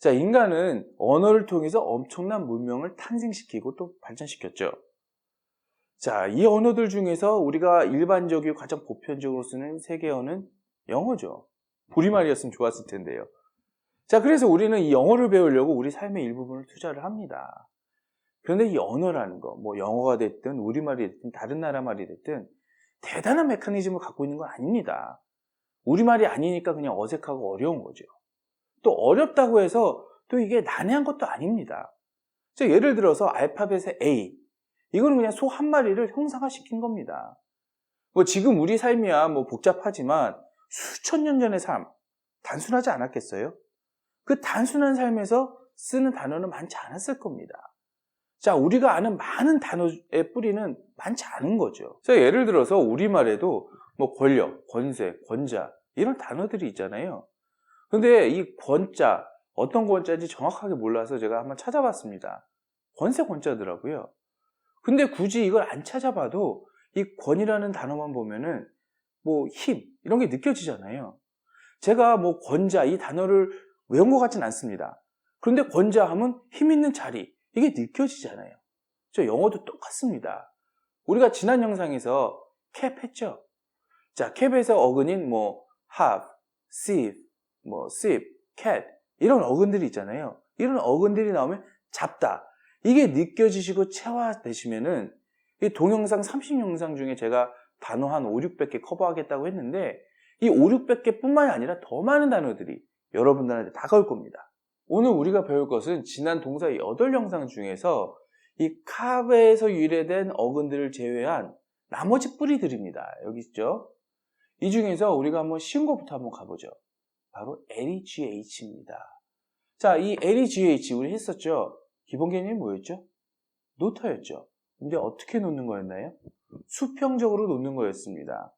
자, 인간은 언어를 통해서 엄청난 문명을 탄생시키고 또 발전시켰죠. 자, 이 언어들 중에서 우리가 일반적이고 가장 보편적으로 쓰는 세계어는 영어죠. 우리말이었으면 좋았을 텐데요. 자, 그래서 우리는 이 영어를 배우려고 우리 삶의 일부분을 투자를 합니다. 그런데 이 언어라는 거, 뭐 영어가 됐든 우리말이 됐든 다른 나라 말이 됐든 대단한 메커니즘을 갖고 있는 건 아닙니다. 우리말이 아니니까 그냥 어색하고 어려운 거죠. 또 어렵다고 해서 또 이게 난해한 것도 아닙니다. 자, 예를 들어서 알파벳의 A, 이거는 그냥 소 한 마리를 형상화시킨 겁니다. 뭐 지금 우리 삶이야 뭐 복잡하지만 수천 년 전의 삶, 단순하지 않았겠어요? 그 단순한 삶에서 쓰는 단어는 많지 않았을 겁니다. 자, 우리가 아는 많은 단어의 뿌리는 많지 않은 거죠. 자, 예를 들어서 우리말에도 뭐 권력, 권세, 권자 이런 단어들이 있잖아요. 근데 이 권자, 어떤 권자인지 정확하게 몰라서 제가 한번 찾아봤습니다. 권세 권자더라고요. 근데 굳이 이걸 안 찾아봐도 이 권이라는 단어만 보면은 뭐 힘, 이런 게 느껴지잖아요. 제가 뭐 권자, 이 단어를 외운 것 같진 않습니다. 그런데 권자 하면 힘 있는 자리, 이게 느껴지잖아요. 저 영어도 똑같습니다. 우리가 지난 영상에서 캡 했죠? 자, 캡에서 어근인 뭐 have, sieve, 뭐 sip, cat 이런 어근들이 있잖아요. 이런 어근들이 나오면 잡다. 이게 느껴지시고 체화되시면은 이 동영상 30영상 중에 제가 단어 한 5, 600개 커버하겠다고 했는데 이 5, 600개 뿐만이 아니라 더 많은 단어들이 여러분들한테 다가올 겁니다. 오늘 우리가 배울 것은 지난 동사 8영상 중에서 이 카브에서 유래된 어근들을 제외한 나머지 뿌리들입니다. 여기 있죠? 이 중에서 우리가 한번 쉬운 것부터 한번 가보죠. 바로 LEGH입니다. 자, 이 LEGH 우리 했었죠? 기본 개념이 뭐였죠? 노터였죠. 근데 어떻게 놓는 거였나요? 수평적으로 놓는 거였습니다.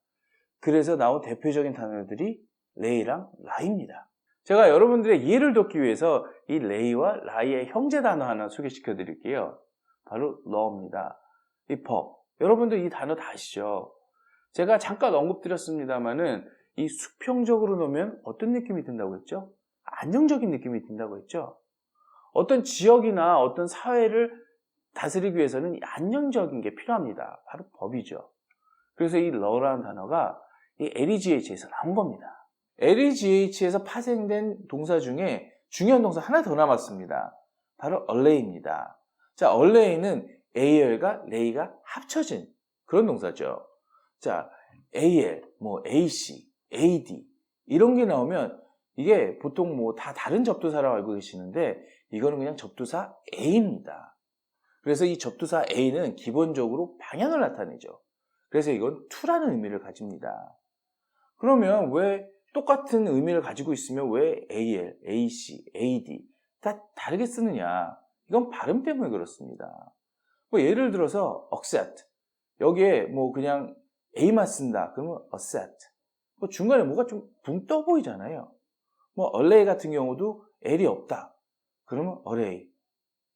그래서 나온 대표적인 단어들이 레이랑 라이입니다. 제가 여러분들의 이해를 돕기 위해서 이 레이와 라이의 형제 단어 하나 소개시켜 드릴게요. 바로 law입니다. 이 법. 여러분들 이 단어 다 아시죠? 제가 잠깐 언급드렸습니다만은 이 수평적으로 놓으면 어떤 느낌이 든다고 했죠? 안정적인 느낌이 든다고 했죠? 어떤 지역이나 어떤 사회를 다스리기 위해서는 안정적인 게 필요합니다. 바로 법이죠. 그래서 이 law라는 단어가 이 LEGH에서 나온 겁니다. LEGH에서 파생된 동사 중에 중요한 동사 하나 더 남았습니다. 바로 allay입니다. 자, allay는 AL과 lay가 합쳐진 그런 동사죠. 자, AL, 뭐 AC, AD 이런 게 나오면 이게 보통 뭐 다 다른 접두사라고 알고 계시는데 이거는 그냥 접두사 A입니다. 그래서 이 접두사 A는 기본적으로 방향을 나타내죠. 그래서 이건 to라는 의미를 가집니다. 그러면 왜 똑같은 의미를 가지고 있으면 왜 AL, AC, AD 다 다르게 쓰느냐? 이건 발음 때문에 그렇습니다. 뭐 예를 들어서 accept 여기에 뭐 그냥 A만 쓴다 그러면 accept 뭐 중간에 뭐가 좀 붕 떠 보이잖아요. 뭐 allay 같은 경우도 L이 없다 그러면 allay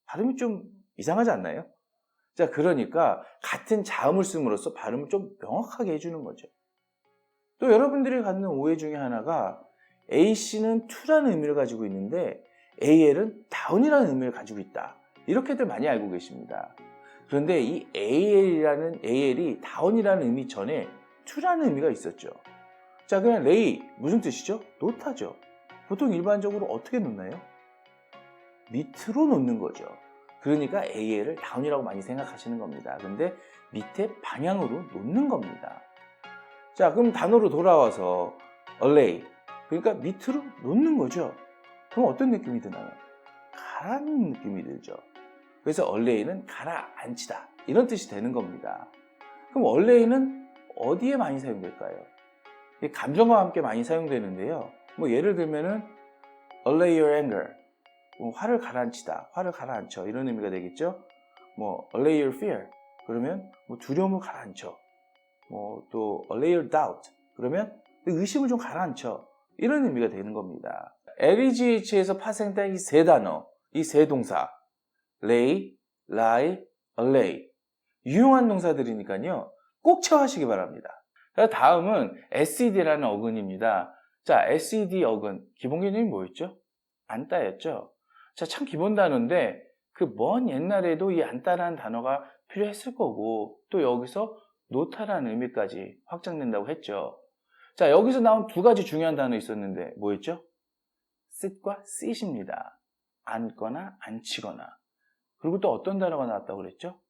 발음이 좀 이상하지 않나요? 자, 그러니까 같은 자음을 씀으로써 발음을 좀 명확하게 해주는 거죠. 또 여러분들이 갖는 오해 중에 하나가 AC는 to라는 의미를 가지고 있는데 AL은 down이라는 의미를 가지고 있다. 이렇게들 많이 알고 계십니다. 그런데 이 AL이 down이라는 의미 전에 to라는 의미가 있었죠. 자, 그냥 lay 무슨 뜻이죠? 놓다죠. 보통 일반적으로 어떻게 놓나요? 밑으로 놓는 거죠. 그러니까 AL을 down이라고 많이 생각하시는 겁니다. 근데 밑에 방향으로 놓는 겁니다. 자, 그럼 단어로 돌아와서 allay 그러니까 밑으로 놓는 거죠. 그럼 어떤 느낌이 드나요? 가라앉는 느낌이 들죠. 그래서 allay는 가라앉히다 이런 뜻이 되는 겁니다. 그럼 allay는 어디에 많이 사용될까요? 감정과 함께 많이 사용되는데요. 뭐 예를 들면은 allay your anger 뭐 화를 가라앉히다, 화를 가라앉혀 이런 의미가 되겠죠. 뭐 allay your fear 그러면 뭐 두려움을 가라앉혀. 뭐 또 allay your doubt 그러면 의심을 좀 가라앉혀 이런 의미가 되는 겁니다. LEGH에서 파생된 이 세 단어, 이 세 동사 lay, lie, allay 유용한 동사들이니까요 꼭 체화하시기 바랍니다. 다음은 SED라는 어근입니다. 자, SED 어근 기본 개념이 뭐였죠? 앉다였죠. 자, 참 기본 단어인데 그 먼 옛날에도 이 안따라는 단어가 필요했을 거고 또 여기서 놓다라는 의미까지 확장된다고 했죠. 자, 여기서 나온 두 가지 중요한 단어 있었는데 뭐였죠? sit과 sit입니다. 앉거나 앉히거나. 그리고 또 어떤 단어가 나왔다고 그랬죠?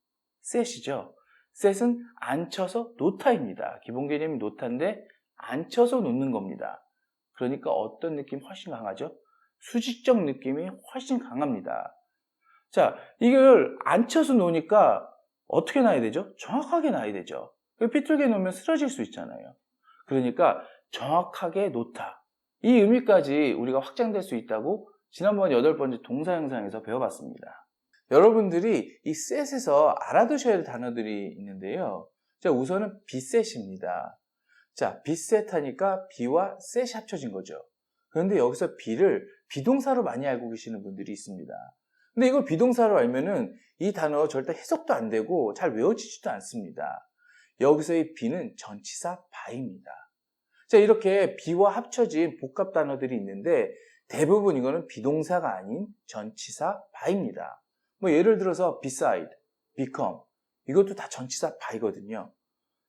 set이죠. set은 앉혀서 놓다입니다. 기본 개념이 놓다인데 앉혀서 놓는 겁니다. 그러니까 어떤 느낌 훨씬 강하죠? 수직적 느낌이 훨씬 강합니다. 자, 이걸 앉혀서 놓으니까 어떻게 놔야 되죠? 정확하게 놔야 되죠. 삐뚤게 놓으면 쓰러질 수 있잖아요. 그러니까 정확하게 놓다. 이 의미까지 우리가 확장될 수 있다고 지난번 8번째 동사 영상에서 배워봤습니다. 여러분들이 이 set에서 알아두셔야 할 단어들이 있는데요. 자, 우선은 be set입니다. 자, be set 하니까 be와 set이 합쳐진 거죠. 그런데 여기서 be를 비동사로 많이 알고 계시는 분들이 있습니다. 근데 이걸 비동사로 알면은 이 단어 절대 해석도 안 되고 잘 외워지지도 않습니다. 여기서의 be는 전치사 by입니다. 자, 이렇게 be와 합쳐진 복합 단어들이 있는데 대부분 이거는 비동사가 아닌 전치사 by입니다. 뭐 예를 들어서 beside, become 이것도 다 전치사 by거든요.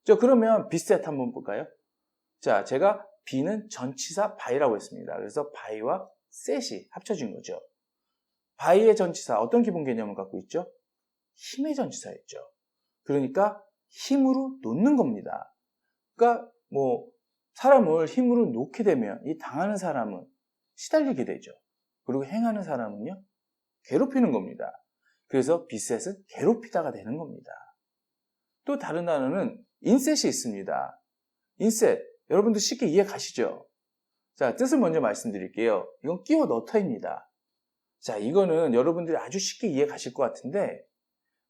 자, 그러면 be set 한번 볼까요? 자, 제가 be는 전치사 by라고 했습니다. 그래서 by와 set이 합쳐진 거죠. by의 전치사 어떤 기본 개념을 갖고 있죠? 힘의 전치사였죠. 그러니까 힘으로 놓는 겁니다. 그러니까 뭐 사람을 힘으로 놓게 되면 이 당하는 사람은 시달리게 되죠. 그리고 행하는 사람은요, 괴롭히는 겁니다. 그래서 beset은 괴롭히다가 되는 겁니다. 또 다른 단어는 inset이 있습니다. inset, 여러분들 쉽게 이해 가시죠? 자, 뜻을 먼저 말씀드릴게요. 이건 끼워 넣다입니다. 자, 이거는 여러분들이 아주 쉽게 이해 가실 것 같은데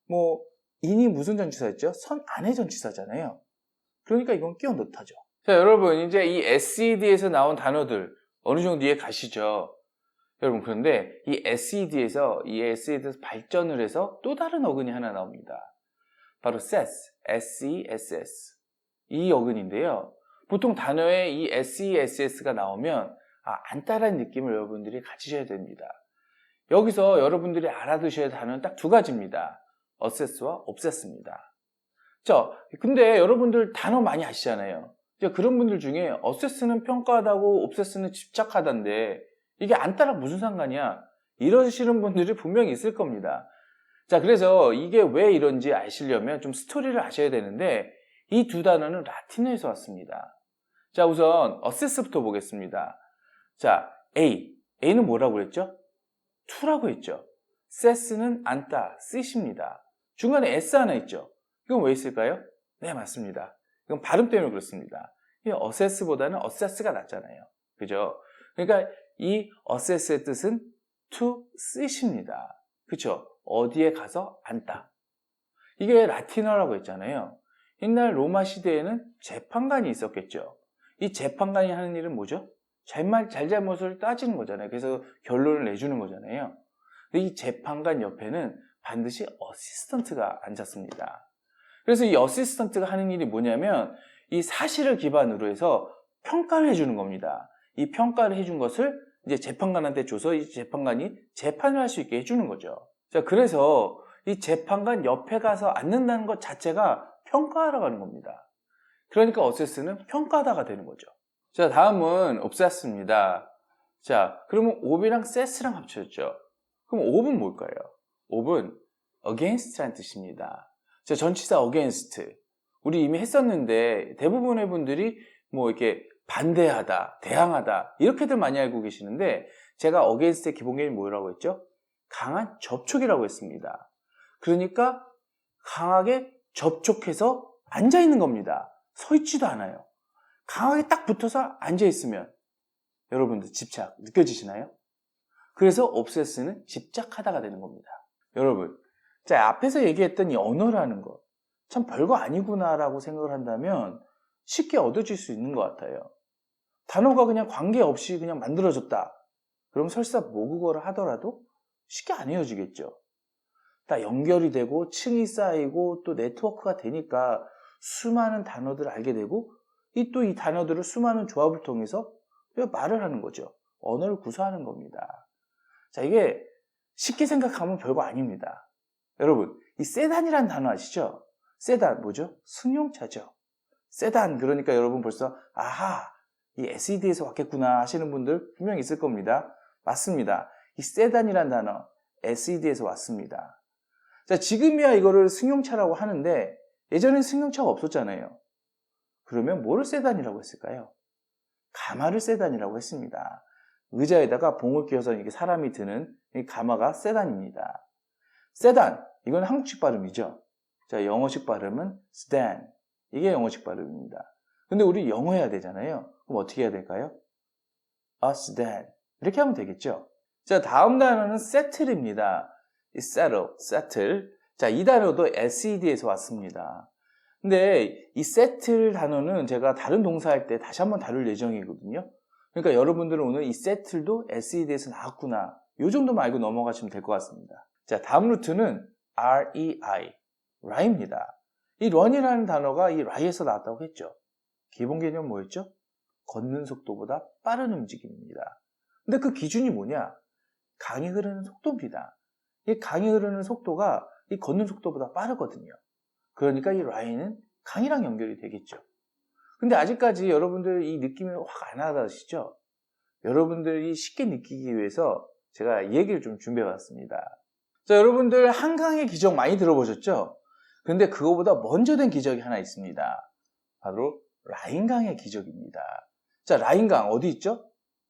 뭐 in이 무슨 전치사였죠? 선 안의 전치사잖아요. 그러니까 이건 끼워 넣다죠. 자, 여러분 이제 이 SED에서 나온 단어들 어느 정도 이해 가시죠? 여러분, 그런데 이 SED에서 발전을 해서 또 다른 어근이 하나 나옵니다. 바로 SES, S-E-S-S. 이 어근인데요. 보통 단어에 이 SESS가 나오면 안따라는 느낌을 여러분들이 가지셔야 됩니다. 여기서 여러분들이 알아두셔야 할 단어는 딱 두 가지입니다. assess와 obsess입니다. 자, 근데 여러분들 단어 많이 아시잖아요. 그런 분들 중에 assess는 평가하다고 obsess는 집착하다인데 이게 안따라 무슨 상관이야? 이러시는 분들이 분명히 있을 겁니다. 자, 그래서 이게 왜 이런지 아시려면 좀 스토리를 아셔야 되는데 이 두 단어는 라틴어에서 왔습니다. 자, 우선 assess부터 보겠습니다. 자, A는 뭐라고 그랬죠? to라고 했죠. assess는 앉다, sit입니다. 중간에 s 하나 있죠. 이건 왜 있을까요? 네, 맞습니다. 이건 발음 때문에 그렇습니다. 이 assess보다는 assess가 낫잖아요. 그죠? 그러니까 이 assess의 뜻은 to sit입니다. 그쵸? 어디에 가서 앉다. 이게 라틴어라고 했잖아요. 옛날 로마 시대에는 재판관이 있었겠죠. 이 재판관이 하는 일은 뭐죠? 잘잘못을 따지는 거잖아요. 그래서 결론을 내주는 거잖아요. 근데 이 재판관 옆에는 반드시 어시스턴트가 앉았습니다. 그래서 이 어시스턴트가 하는 일이 뭐냐면 이 사실을 기반으로 해서 평가를 해주는 겁니다. 이 평가를 해준 것을 이제 재판관한테 줘서 이 재판관이 재판을 할 수 있게 해주는 거죠. 자, 그래서 이 재판관 옆에 가서 앉는다는 것 자체가 평가하러 가는 겁니다. 그러니까 어세스는 평가하다가 되는 거죠. 자, 다음은 obsess입니다. 자, 그러면 ob이랑 set랑 합쳐졌죠. 그럼 ob은 뭘까요? ob은 against라는 뜻입니다. 자, 전치사 against. 우리 이미 했었는데 대부분의 분들이 뭐 이렇게 반대하다, 대항하다 이렇게들 많이 알고 계시는데 제가 against의 기본 개념이 뭐라고 했죠? 강한 접촉이라고 했습니다. 그러니까 강하게 접촉해서 앉아 있는 겁니다. 서 있지도 않아요. 강하게 딱 붙어서 앉아 있으면 여러분들 집착 느껴지시나요? 그래서 obsess는 집착하다가 되는 겁니다. 여러분, 자, 앞에서 얘기했던 이 언어라는 것 참 별거 아니구나라고 생각을 한다면 쉽게 얻어질 수 있는 것 같아요. 단어가 그냥 관계없이 그냥 만들어졌다. 그럼 설사 모국어를 하더라도 쉽게 안 헤어지겠죠. 다 연결이 되고 층이 쌓이고 또 네트워크가 되니까 수많은 단어들을 알게 되고 또 이 단어들을 수많은 조합을 통해서 말을 하는 거죠. 언어를 구사하는 겁니다. 자, 이게 쉽게 생각하면 별거 아닙니다. 여러분, 이 세단이란 단어 아시죠? 세단 뭐죠? 승용차죠. 세단 그러니까 여러분 벌써 아하 이 SED에서 왔겠구나 하시는 분들 분명히 있을 겁니다. 맞습니다. 이 세단이란 단어 SED에서 왔습니다. 자, 지금이야 이거를 승용차라고 하는데 예전엔 승용차가 없었잖아요. 그러면 뭐를 세단이라고 했을까요? 가마를 세단이라고 했습니다. 의자에다가 봉을 끼워서 이렇게 사람이 드는 이 가마가 세단입니다. 세단, 이건 한국식 발음이죠. 자, 영어식 발음은 sedan. 이게 영어식 발음입니다. 근데 우리 영어 해야 되잖아요. 그럼 어떻게 해야 될까요? A sedan. 이렇게 하면 되겠죠. 자, 다음 단어는 settle입니다. 이 settle. 자, 이 단어도 SED에서 왔습니다. 근데 이 settle 단어는 제가 다른 동사할 때 다시 한번 다룰 예정이거든요. 그러니까 여러분들은 오늘 이 settle도 SED에서 나왔구나. 이 정도만 알고 넘어가시면 될 것 같습니다. 자, 다음 루트는 REI, R입니다. 이 run이라는 단어가 이 R에서 나왔다고 했죠. 기본 개념 뭐였죠? 걷는 속도보다 빠른 움직임입니다. 근데 그 기준이 뭐냐? 강이 흐르는 속도입니다. 이 강이 흐르는 속도가 이 걷는 속도보다 빠르거든요. 그러니까 이 R는 강이랑 연결이 되겠죠. 근데 아직까지 여러분들 이 느낌이 확 안 와닿으시죠? 여러분들이 쉽게 느끼기 위해서 제가 이 얘기를 좀 준비해 봤습니다. 자, 여러분들 한강의 기적 많이 들어보셨죠? 근데 그거보다 먼저 된 기적이 하나 있습니다. 바로 라인강의 기적입니다. 자, 라인강 어디 있죠?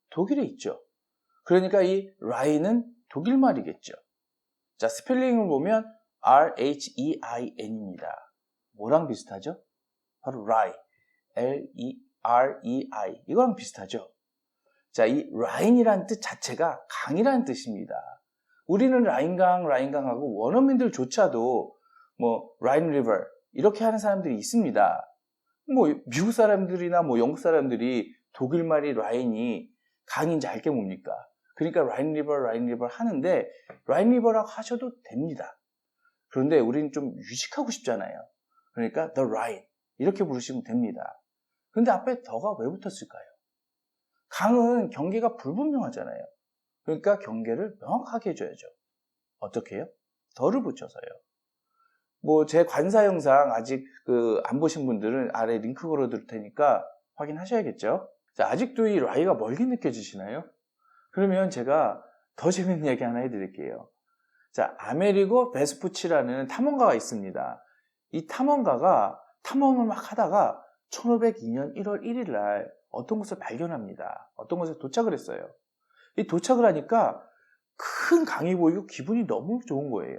독일에 있죠. 그러니까 이 라인은 독일 말이겠죠. 자, 스펠링을 보면 RHEIN입니다. 뭐랑 비슷하죠? 바로 라이, L-E-R-E-I 이거랑 비슷하죠. 자, 이 라인이란 뜻 자체가 강이라는 뜻입니다. 우리는 라인강하고 원어민들조차도 뭐 라인 리버 이렇게 하는 사람들이 있습니다. 뭐 미국 사람들이나 뭐 영국 사람들이 독일 말이 라인이 강인지 알게 뭡니까? 그러니까 라인 리버 하는데 라인 리버라고 하셔도 됩니다. 그런데 우리는 좀 유식하고 싶잖아요. 그러니까 the Rhine 이렇게 부르시면 됩니다. 그런데 앞에 더가 왜 붙었을까요? 강은 경계가 불분명하잖아요. 그러니까 경계를 명확하게 해줘야죠. 어떻게 해요? 더를 붙여서요. 뭐 제 관사 영상 아직 안 보신 분들은 아래 링크 걸어둘 테니까 확인하셔야겠죠. 자, 아직도 이 라이가 멀게 느껴지시나요? 그러면 제가 더 재밌는 얘기 하나 해드릴게요. 자, 아메리고 베스푸치라는 탐험가가 있습니다. 이 탐험가가 탐험을 막 하다가 1502년 1월 1일 날 어떤 곳을 발견합니다. 어떤 곳에 도착을 했어요. 이 도착을 하니까 큰 강이 보이고 기분이 너무 좋은 거예요.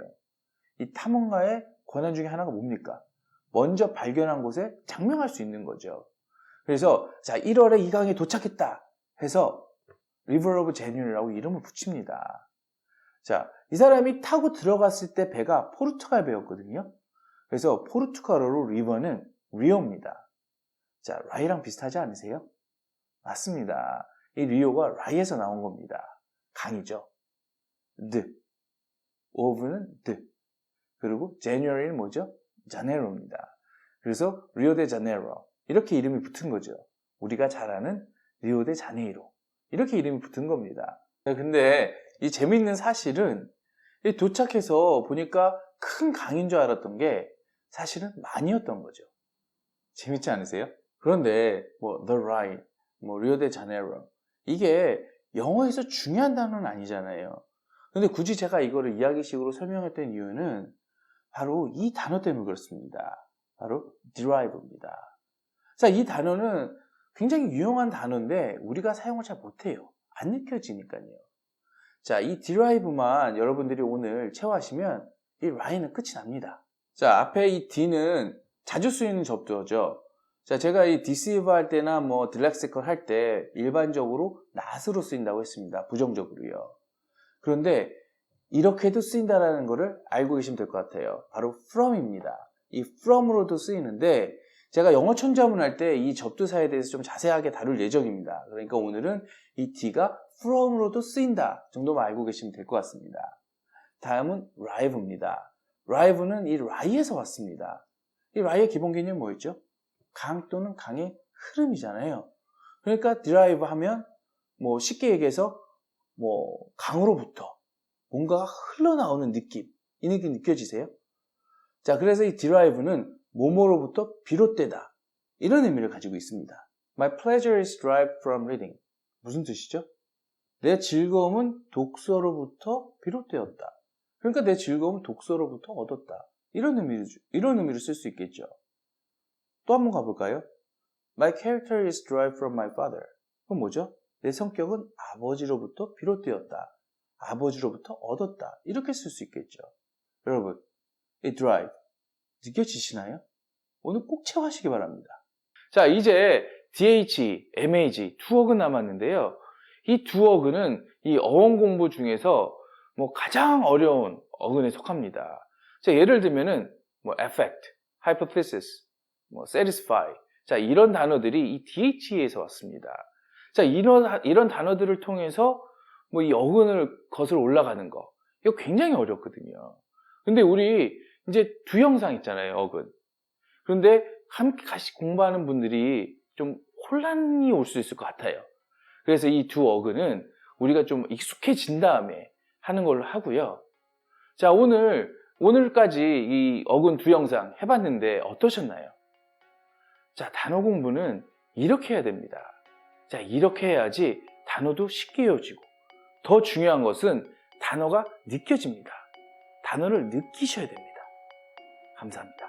이 탐험가의 권한 중에 하나가 뭡니까? 먼저 발견한 곳에 장명할 수 있는 거죠. 그래서 자, 1월에 이 강에 도착했다 해서 River of January라고 이름을 붙입니다. 자, 이 사람이 타고 들어갔을 때 배가 포르투갈 배였거든요. 그래서 포르투갈어로 리버는 리오입니다. 자, 라이랑 비슷하지 않으세요? 맞습니다. 이 리오가 라이에서 나온 겁니다. 강이죠. 드, 오브는 드. 그리고 January는 뭐죠? 자네로입니다. 그래서 리오데자네이로 이렇게 이름이 붙은 거죠. 우리가 잘 아는 리오데자네이로 이렇게 이름이 붙은 겁니다. 근데 이 재미있는 사실은 도착해서 보니까 큰 강인 줄 알았던 게 사실은 많이였던 거죠. 재밌지 않으세요? 그런데 뭐 The Rhine, 뭐 리오데자네이로 이게 영어에서 중요한 단어는 아니잖아요. 근데 굳이 제가 이거를 이야기식으로 설명했던 이유는 바로 이 단어 때문에 그렇습니다. 바로 derive입니다. 자, 이 단어는 굉장히 유용한 단어인데 우리가 사용을 잘 못해요. 안 느껴지니까요. 자, 이 derive만 여러분들이 오늘 체화하시면 이 line은 끝이 납니다. 자, 앞에 이 d는 자주 쓰이는 접두어죠. 자, 제가 이 deceive 할 때나 뭐 dyslexical 할 때 일반적으로 not으로 쓰인다고 했습니다. 부정적으로요. 그런데 이렇게도 쓰인다는 것을 알고 계시면 될 것 같아요. 바로 from입니다. 이 from으로도 쓰이는데 제가 영어 천자문 할 때 이 접두사에 대해서 좀 자세하게 다룰 예정입니다. 그러니까 오늘은 이 D가 from으로도 쓰인다 정도만 알고 계시면 될 것 같습니다. 다음은 rive입니다. rive는 이 lie에서 왔습니다. 이 lie의 기본 개념이 뭐였죠? 강 또는 강의 흐름이잖아요. 그러니까 derive 하면 뭐 쉽게 얘기해서 뭐 강으로부터 뭔가가 흘러나오는 느낌, 이 느낌 느껴지세요? 자, 그래서 이 derive는 뭐뭐로부터 비롯되다, 이런 의미를 가지고 있습니다. My pleasure is derived from reading. 무슨 뜻이죠? 내 즐거움은 독서로부터 비롯되었다. 그러니까 내 즐거움은 독서로부터 얻었다. 이런 의미로 쓸 수 있겠죠. 또 한번 가볼까요? My character is derived from my father. 그건 뭐죠? 내 성격은 아버지로부터 비롯되었다. 아버지로부터 얻었다. 이렇게 쓸 수 있겠죠. 여러분, 이 drive 느껴지시나요? 오늘 꼭 체화하시기 바랍니다. 자, 이제 DH, MAG 두 어근 남았는데요. 이 두 어근은 이 어원 공부 중에서 가장 어려운 어근에 속합니다. 자, 예를 들면은 affect, hypothesis, satisfy. 자, 이런 단어들이 이 DH에서 왔습니다. 자, 이런 단어들을 통해서 이 어근을 거슬러 올라가는 거. 이거 굉장히 어렵거든요. 근데 우리 이제 두 형상 있잖아요, 어근. 그런데 함께 같이 공부하는 분들이 좀 혼란이 올 수 있을 것 같아요. 그래서 이 두 어근은 우리가 좀 익숙해진 다음에 하는 걸로 하고요. 자, 오늘까지 이 어근 두 형상 해봤는데 어떠셨나요? 자, 단어 공부는 이렇게 해야 됩니다. 자, 이렇게 해야지 단어도 쉽게 외워지고, 더 중요한 것은 단어가 느껴집니다. 단어를 느끼셔야 됩니다. 감사합니다.